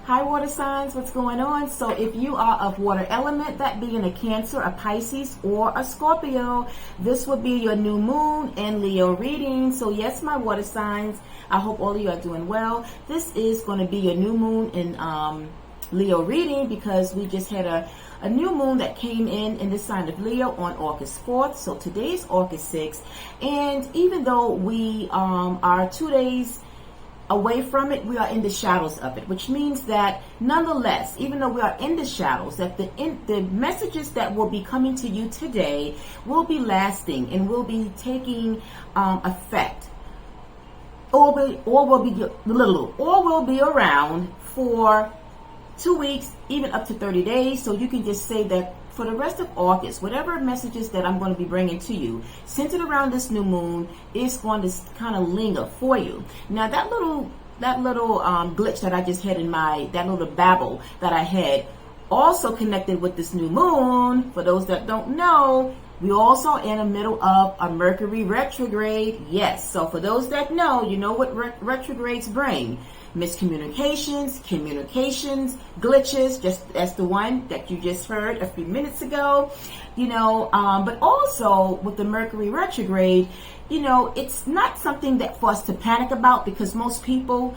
Hi water signs, what's going on? So if you are of water element, that being a Cancer, a Pisces, or a Scorpio, this will be your new moon and Leo reading. So yes, my water signs, I hope all of you are doing well. This is going to be your new moon in Leo reading because we just had a new moon that came in the sign of Leo on August 4th. So today is August 6th. And even though we are 2 days away from it, we are in the shadows of it, which means that nonetheless, even though we are in the shadows, that the messages that will be coming to you today will be lasting and will be taking effect, or will be around for 2 weeks, even up to 30 days. So you can just say that for the rest of August, whatever messages that I'm going to be bringing to you, centered around this new moon, is going to kind of linger for you. Now, that little glitch that I just had in that little babble that I had, also connected with this new moon. For those that don't know, we also in the middle of a Mercury retrograde. Yes, so for those that know, you know what retrogrades bring. Miscommunications, communications, glitches, just as the one that you just heard a few minutes ago, but also with the Mercury retrograde, it's not something that for us to panic about, because most people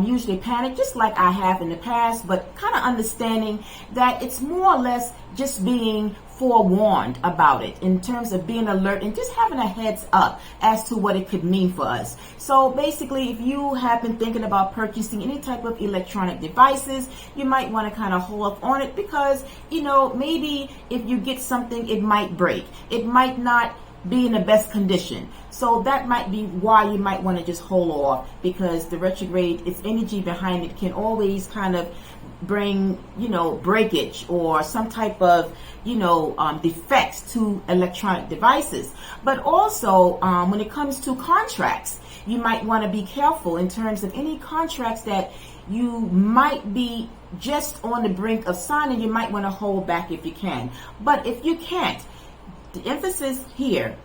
usually panic, just like I have in the past, but kind of understanding that it's more or less just being forewarned about it, in terms of being alert and just having a heads up as to what it could mean for us. So basically, if you have been thinking about purchasing any type of electronic devices, you might want to kind of hold up on it, because maybe if you get something, it might break, it might not be in the best condition. So that might be why you might want to just hold off, because the retrograde, its energy behind it can always kind of bring breakage or some type of defects to electronic devices. But also when it comes to contracts, you might want to be careful in terms of any contracts that you might be just on the brink of signing. You might want to hold back if you can. But if you can't, the emphasis here,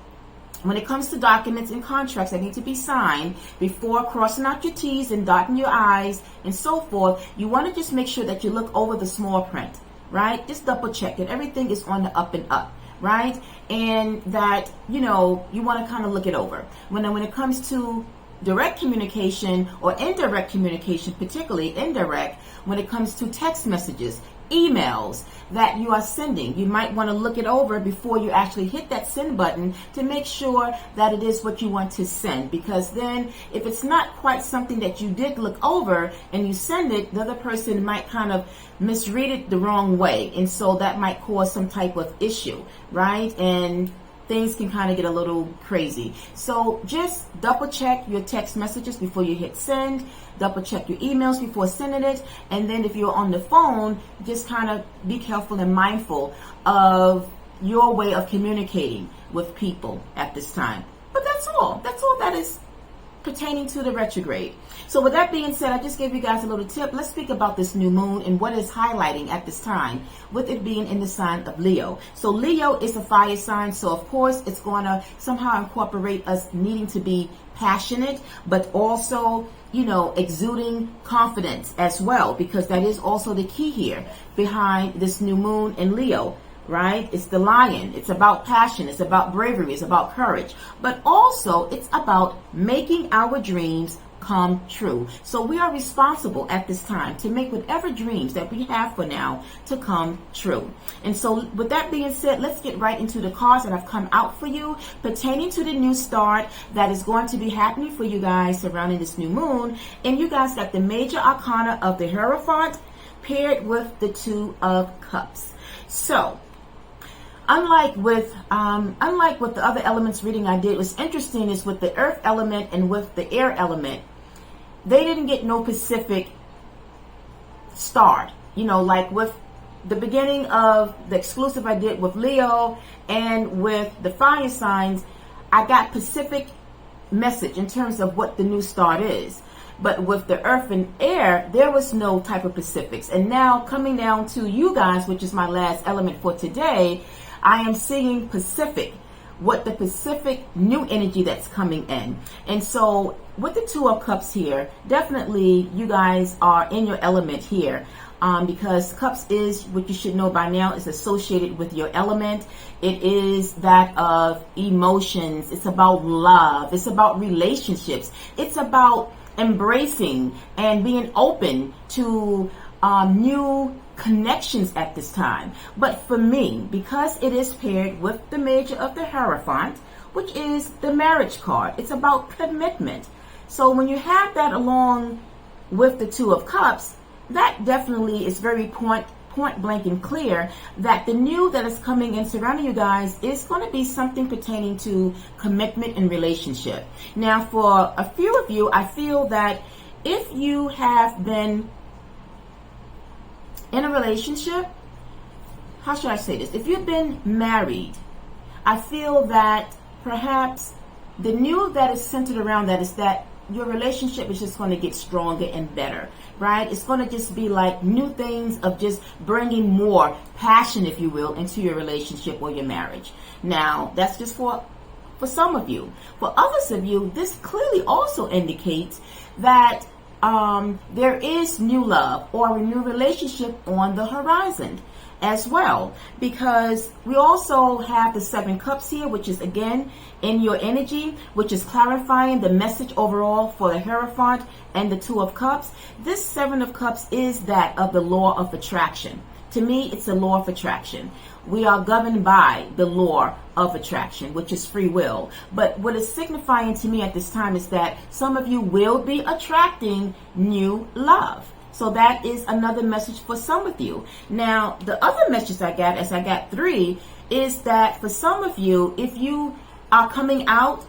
when it comes to documents and contracts that need to be signed, before crossing out your T's and dotting your I's and so forth, you want to just make sure that you look over the small print, right? Just double check that everything is on the up and up, right? And that, you want to kind of look it over. When it comes to direct communication or indirect communication, particularly indirect, when it comes to text messages, emails that you are sending, you might want to look it over before you actually hit that send button to make sure that it is what you want to send. Because then if it's not quite something that you did look over and you send it, the other person might kind of misread it the wrong way, and so that might cause some type of issue, right? And things can kind of get a little crazy. So just double check your text messages before you hit send, double check your emails before sending it, and then if you're on the phone, just kind of be careful and mindful of your way of communicating with people at this time. But that's all that is pertaining to the retrograde. So with that being said, I just gave you guys a little tip. Let's speak about this new moon and what is highlighting at this time, with it being in the sign of Leo. So Leo is a fire sign, so of course it's going to somehow incorporate us needing to be passionate, but also exuding confidence as well, because that is also the key here behind this new moon in Leo. Right? It's the lion. It's about passion. It's about bravery. It's about courage. But also it's about making our dreams come true. So we are responsible at this time to make whatever dreams that we have for now to come true. And so with that being said, let's get right into the cards that have come out for you pertaining to the new start that is going to be happening for you guys surrounding this new moon. And you guys got the major arcana of the Hierophant paired with the Two of Cups. So Unlike with the other elements reading I did, what's interesting is with the earth element and with the air element, they didn't get no specific start. Like with the beginning of the exclusive I did with Leo and with the fire signs, I got specific message in terms of what the new start is. But with the earth and air, there was no type of specifics. And now coming down to you guys, which is my last element for today, I am seeing Pacific, what the specific new energy that's coming in. And so with the Two of Cups here, definitely you guys are in your element here. Because cups is, what you should know by now, is associated with your element. It is that of emotions. It's about love. It's about relationships. It's about embracing and being open to new connections at this time. But for me, because it is paired with the Major of the Hierophant, which is the marriage card, it's about commitment. So when you have that along with the Two of Cups, that definitely is very point blank and clear that the new that is coming in surrounding you guys is going to be something pertaining to commitment and relationship. Now, for a few of you, I feel that if you have been in a relationship, how should I say this? If you've been married, I feel that perhaps the new that is centered around that is that your relationship is just going to get stronger and better, right? It's going to just be like new things of just bringing more passion, if you will, into your relationship or your marriage. Now, that's just for some of you. For others of you, this clearly also indicates that there is new love or a new relationship on the horizon as well, because we also have the Seven Cups here, which is again in your energy, which is clarifying the message overall for the Hierophant and the Two of Cups. This Seven of Cups is that of the law of attraction. To me, it's a law of attraction. We are governed by the law of attraction, which is free will. But what it's signifying to me at this time is that some of you will be attracting new love. So that is another message for some of you. Now, the other message I got, as I got three, is that for some of you, if you are coming out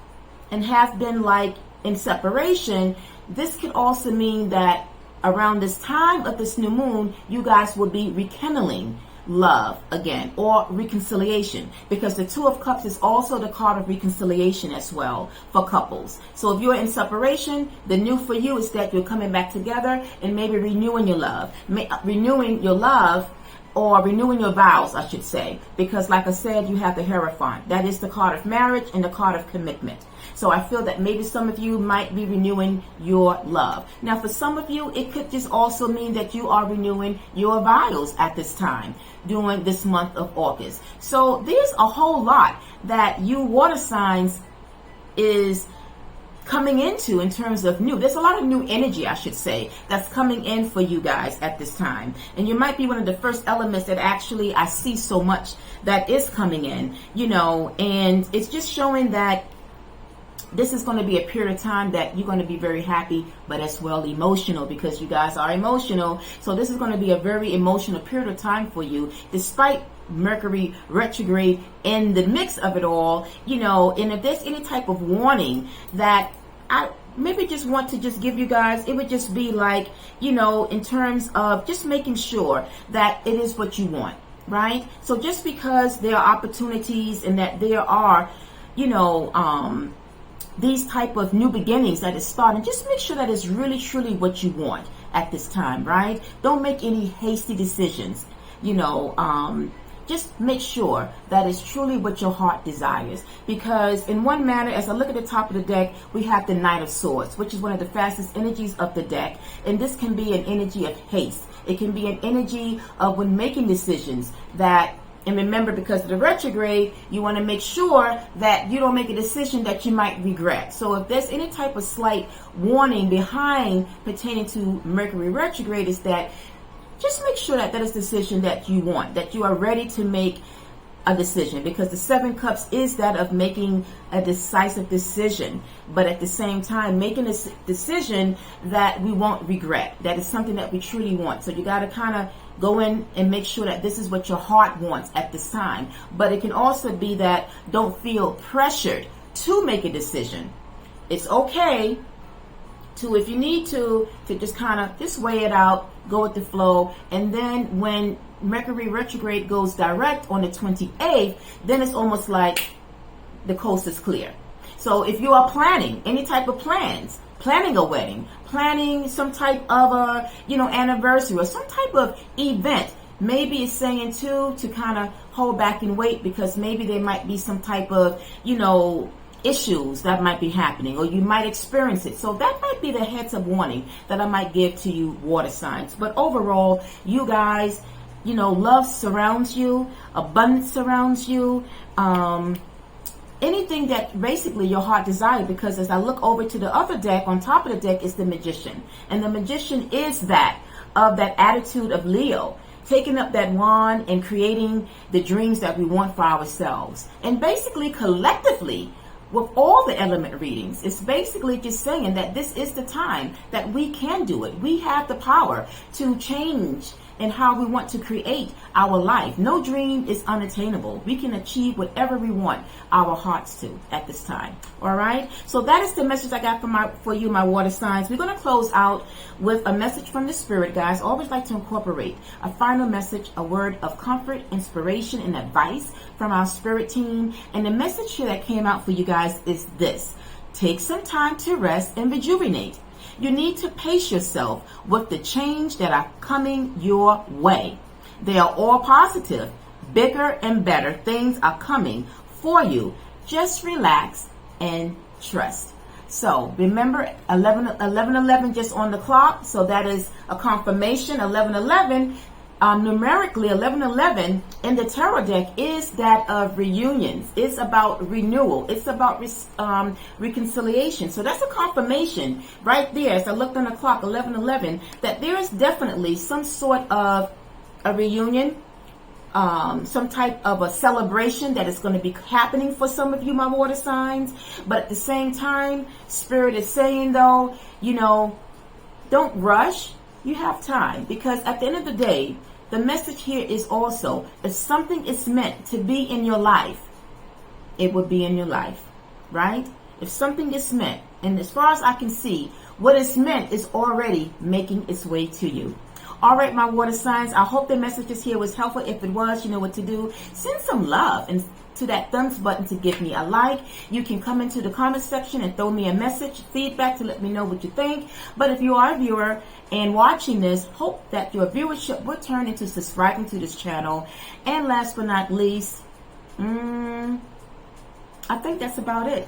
and have been like in separation, this could also mean that around this time of this new moon, you guys will be rekindling love again, or reconciliation, because the Two of Cups is also the card of reconciliation as well for couples. So if you're in separation, the new for you is that you're coming back together and maybe renewing your love, or renewing your vows, I should say, because like I said, you have the Hierophant. That is the card of marriage and the card of commitment. So I feel that maybe some of you might be renewing your love. Now, for some of you, it could just also mean that you are renewing your vows at this time during this month of August. So there's a whole lot that you water signs is coming into in terms of new. There's a lot of new energy, I should say, that's coming in for you guys at this time. And you might be one of the first elements that actually I see so much that is coming in, and it's just showing that this is going to be a period of time that you're going to be very happy, but as well emotional, because you guys are emotional. So this is going to be a very emotional period of time for you, despite Mercury retrograde in the mix of it all, and if there's any type of warning that I maybe just want to just give you guys, it would just be like, in terms of just making sure that it is what you want, right? So just because there are opportunities and that there are, these type of new beginnings that is starting, just make sure that it's really truly what you want at this time, right? Don't make any hasty decisions, just make sure that it's truly what your heart desires. Because in one manner, as I look at the top of the deck, we have the Knight of Swords, which is one of the fastest energies of the deck. And this can be an energy of haste. It can be an energy of when making decisions that, and remember, because of the retrograde, you want to make sure that you don't make a decision that you might regret. So if there's any type of slight warning behind pertaining to Mercury retrograde, is that just make sure that that is the decision that you want, that you are ready to make a decision, because the Seven Cups is that of making a decisive decision, but at the same time making a decision that we won't regret. That is something that we truly want. So you got to kind of go in and make sure that this is what your heart wants at this time. But it can also be that don't feel pressured to make a decision. It's okay to, if you need to just kind of just weigh it out, go with the flow, and then when Mercury retrograde goes direct on the 28th, then it's almost like the coast is clear. So if you are planning any type of plans, planning a wedding, planning some type of a, anniversary or some type of event Maybe it's saying too to kind of hold back and wait, because maybe there might be some type of, issues that might be happening, or you might experience it. So that might be the heads up warning that I might give to you, water signs. But overall, you guys, love surrounds you, abundance surrounds you, anything that basically your heart desires. Because as I look over to the other deck, on top of the deck is the Magician. And the Magician is that attitude of Leo, taking up that wand and creating the dreams that we want for ourselves. And basically, collectively, with all the element readings, it's basically just saying that this is the time that we can do it. We have the power to change in how we want to create our life. No dream is unattainable. We can achieve whatever we want our hearts to at this time. All right. So that is the message I got for you, my water signs. We're going to close out with a message from the Spirit, guys. I always like to incorporate a final message, a word of comfort, inspiration, and advice from our Spirit team. And the message here that came out for you guys is this: take some time to rest and rejuvenate. You need to pace yourself with the change that are coming your way. They are all positive, bigger and better things are coming for you. Just relax and trust. So remember, 11:11 just on the clock. So that is a confirmation. 11:11. Numerically, 11:11 in the tarot deck is that of reunions. It's about renewal. It's about reconciliation. So that's a confirmation right there. As I looked on the clock, 11:11, that there is definitely some sort of a reunion, some type of a celebration that is going to be happening for some of you, my water signs. But at the same time, Spirit is saying, though, don't rush. You have time, because at the end of the day, the message here is also, if something is meant to be in your life, it will be in your life, right? If something is meant, and as far as I can see, what is meant is already making its way to you. All right, my water signs, I hope the messages here was helpful. If it was, you know what to do. Send some love and to that thumbs button to give me a like. You can come into the comment section and throw me a message, feedback, to let me know what you think. But if you are a viewer and watching this, hope that your viewership will turn into subscribing to this channel. And last but not least, I think that's about it.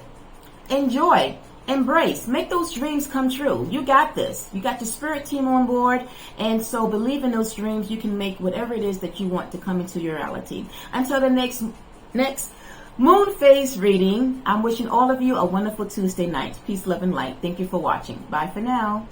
Enjoy. Embrace. Make those dreams come true. You got this. You got your Spirit team on board. And so believe in those dreams. You can make whatever it is that you want to come into your reality. Until the next moon phase reading, I'm wishing all of you a wonderful Tuesday night. Peace, love, and light. Thank you for watching. Bye for now.